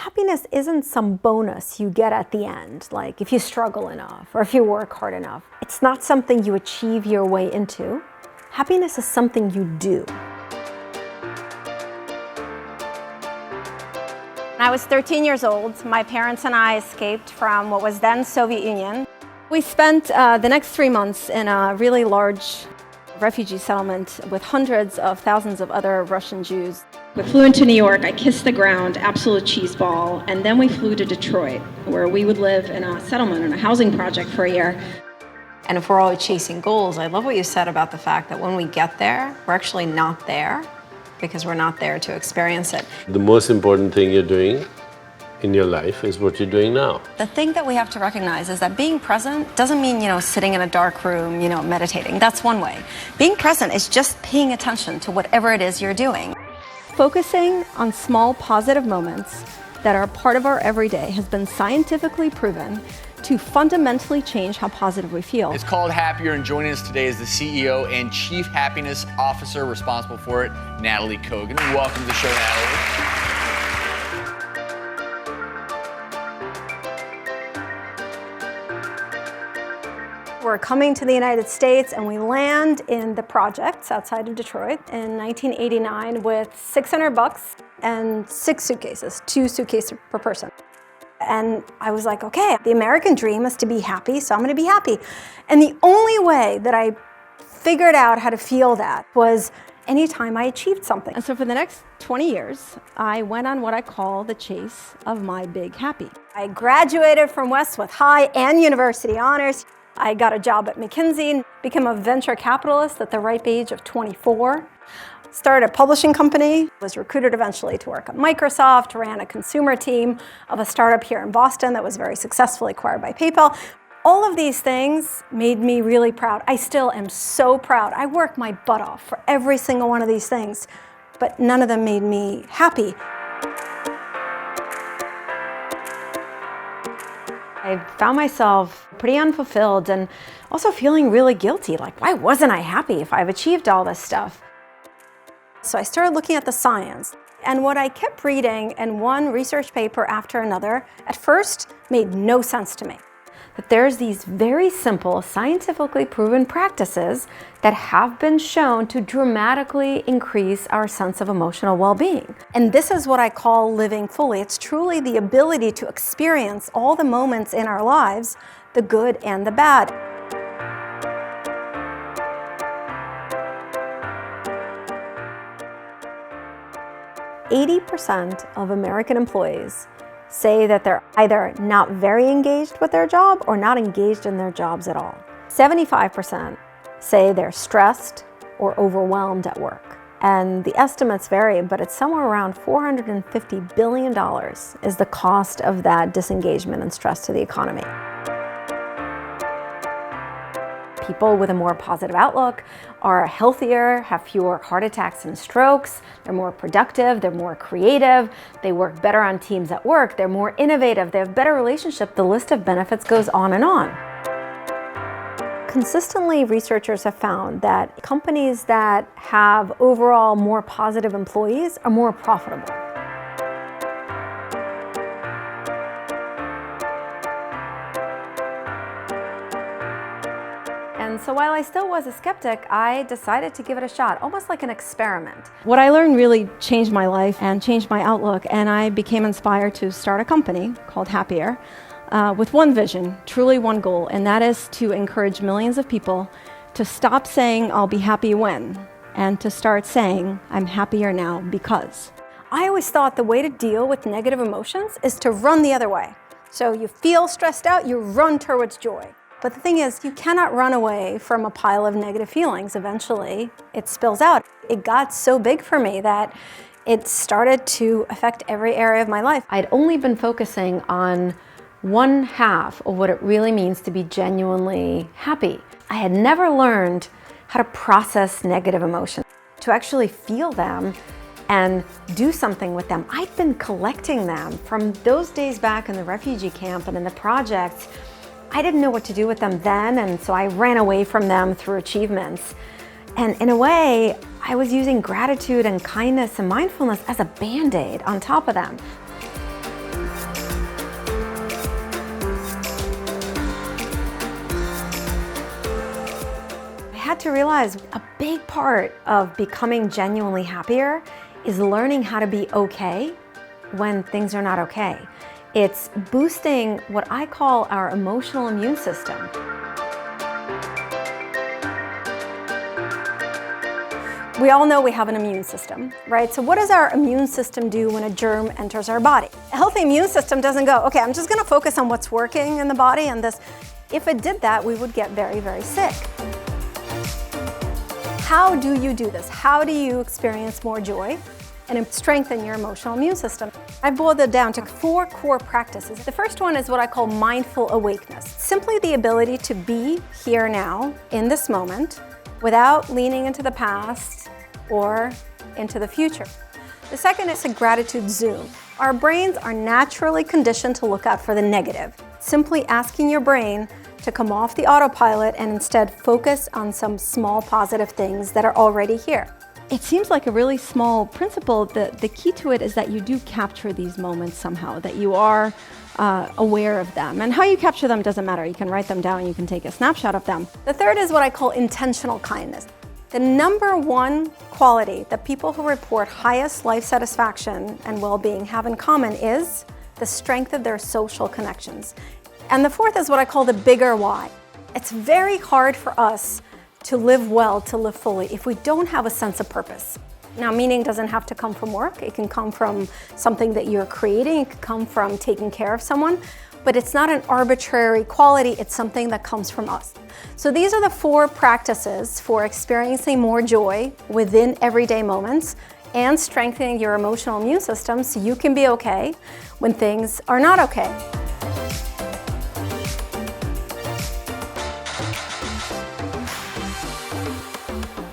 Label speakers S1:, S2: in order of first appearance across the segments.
S1: happiness isn't some bonus you get at the end, like if you struggle enough or if you work hard enough. It's not something you achieve your way into. Happiness is something you do.
S2: When I was 13 years old, my parents and I escaped from what was then Soviet Union. We spent the next 3 months in a really large refugee settlement with hundreds of thousands of other Russian Jews. We flew into New York, I kissed the ground, absolute cheeseball, and then we flew to Detroit, where we would live in a settlement, in a housing project for a year.
S3: And if we're always chasing goals, I love what you said about the fact that when we get there, we're actually not there because we're not there to experience it.
S4: The most important thing you're doing in your life is what you're doing now.
S3: The thing that we have to recognize is that being present doesn't mean, sitting in a dark room, meditating. That's one way. Being present is just paying attention to whatever it is you're doing.
S2: Focusing on small positive moments that are part of our everyday has been scientifically proven to fundamentally change how positive we feel.
S5: It's called Happier, and joining us today is the CEO and Chief Happiness Officer responsible for it, Nataly Kogan. Welcome to the show, Nataly.
S1: We're coming to the United States and we land in the projects outside of Detroit in 1989 with $600 and 6 suitcases, 2 suitcases per person. And I was like, okay, the American dream is to be happy, so I'm gonna be happy. And the only way that I figured out how to feel that was anytime I achieved something.
S2: And so for the next 20 years, I went on what I call the chase of my big happy.
S1: I graduated from West with high and university honors. I got a job at McKinsey, became a venture capitalist at the ripe age of 24. Started a publishing company, was recruited eventually to work at Microsoft, ran a consumer team of a startup here in Boston that was very successfully acquired by PayPal. All of these things made me really proud. I still am so proud. I work my butt off for every single one of these things, but none of them made me happy. I found myself pretty unfulfilled and also feeling really guilty. Like, why wasn't I happy if I've achieved all this stuff? So I started looking at the science. And what I kept reading in one research paper after another, at first made no sense to me. That there's these very simple, scientifically proven practices that have been shown to dramatically increase our sense of emotional well-being. And this is what I call living fully. It's truly the ability to experience all the moments in our lives, the good and the bad. %80 of American employees say that they're either not very engaged with their job or not engaged in their jobs at all. 75% say they're stressed or overwhelmed at work. And the estimates vary, but it's somewhere around $450 billion is the cost of that disengagement and stress to the economy. People with a more positive outlook are healthier, have fewer heart attacks and strokes, they're more productive, they're more creative, they work better on teams at work, they're more innovative, they have better relationships. The list of benefits goes on and on. Consistently, researchers have found that companies that have overall more positive employees are more profitable. And so while I still was a skeptic, I decided to give it a shot, almost like an experiment.
S2: What I learned really changed my life and changed my outlook, and I became inspired to start a company called Happier with one vision, truly one goal, and that is to encourage millions of people to stop saying, I'll be happy when, and to start saying, I'm happier now because.
S1: I always thought the way to deal with negative emotions is to run the other way. So you feel stressed out, you run towards joy. But the thing is, you cannot run away from a pile of negative feelings. Eventually, it spills out. It got so big for me that it started to affect every area of my life. I'd only been focusing on one half of what it really means to be genuinely happy. I had never learned how to process negative emotions, to actually feel them and do something with them. I'd been collecting them from those days back in the refugee camp and in the projects. I didn't know what to do with them then, and so I ran away from them through achievements. And in a way, I was using gratitude and kindness and mindfulness as a Band-Aid on top of them.
S2: to realize a big part of becoming genuinely happier is learning how to be okay when things are not okay. It's boosting what I call our emotional immune system.
S1: We all know we have an immune system, right? So what does our immune system do when a germ enters our body? A healthy immune system doesn't go, okay, I'm just gonna focus on what's working in the body and this. If it did that, we would get very, very sick. How do you do this? How do you experience more joy and strengthen your emotional immune system? I boiled it down to 4 core practices. The first one is what I call mindful awakeness. Simply the ability to be here now in this moment without leaning into the past or into the future. The second is a gratitude zoom. Our brains are naturally conditioned to look out for the negative. Simply asking your brain to come off the autopilot and instead focus on some small positive things that are already here.
S2: It seems like a really small principle. The key to it is that you do capture these moments somehow, that you are aware of them. And how you capture them doesn't matter. You can write them down, you can take a snapshot of them.
S1: The third is what I call intentional kindness. The number one quality that people who report highest life satisfaction and well-being have in common is the strength of their social connections. And the fourth is what I call the bigger why. It's very hard for us to live well, to live fully, if we don't have a sense of purpose. Now, meaning doesn't have to come from work. It can come from something that you're creating. It can come from taking care of someone. But it's not an arbitrary quality. It's something that comes from us. So these are the 4 practices for experiencing more joy within everyday moments and strengthening your emotional immune system so you can be okay when things are not okay.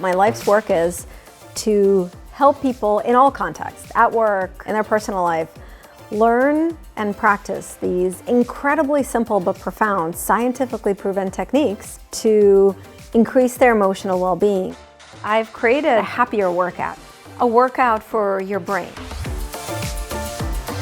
S2: My life's work is to help people in all contexts, at work, in their personal life, learn and practice these incredibly simple but profound, scientifically proven techniques to increase their emotional well-being. I've created a happier workout, a workout for your brain.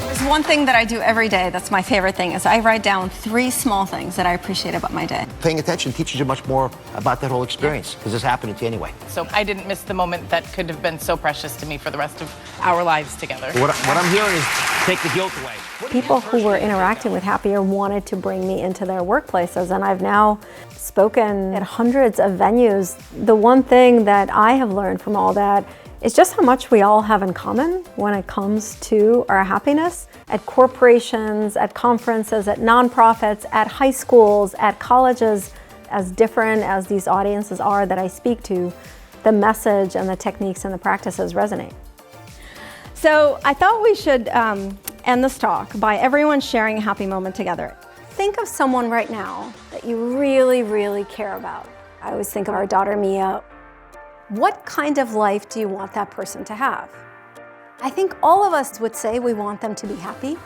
S3: There's one thing that I do every day that's my favorite thing is I write down 3 small things that I appreciate about my day.
S6: Paying attention teaches you much more about that whole experience because it's happening to you anyway.
S7: So I didn't miss the moment that could have been so precious to me for the rest of our lives together.
S6: What I'm hearing is take the guilt away.
S2: People who were interacting with Happier wanted to bring me into their workplaces, and I've now spoken at hundreds of venues. The one thing that I have learned from all that is just how much we all have in common when it comes to our happiness. At corporations, at conferences, at nonprofits, at high schools, at colleges, as different as these audiences are that I speak to, the message and the techniques and the practices resonate.
S1: So I thought we should end this talk by everyone sharing a happy moment together. Think of someone right now that you really, really care about. I always think of our daughter Mia. What kind of life do you want that person to have? I think all of us would say we want them to be happy.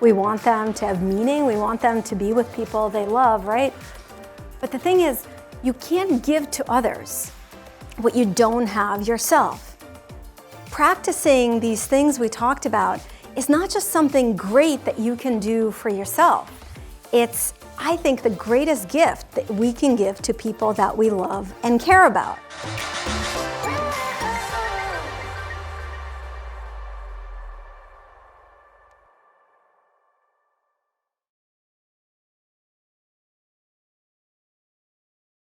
S1: We want them to have meaning. We want them to be with people they love, right? But the thing is, you can't give to others what you don't have yourself. Practicing these things we talked about is not just something great that you can do for yourself. It's, I think, the greatest gift that we can give to people that we love and care about.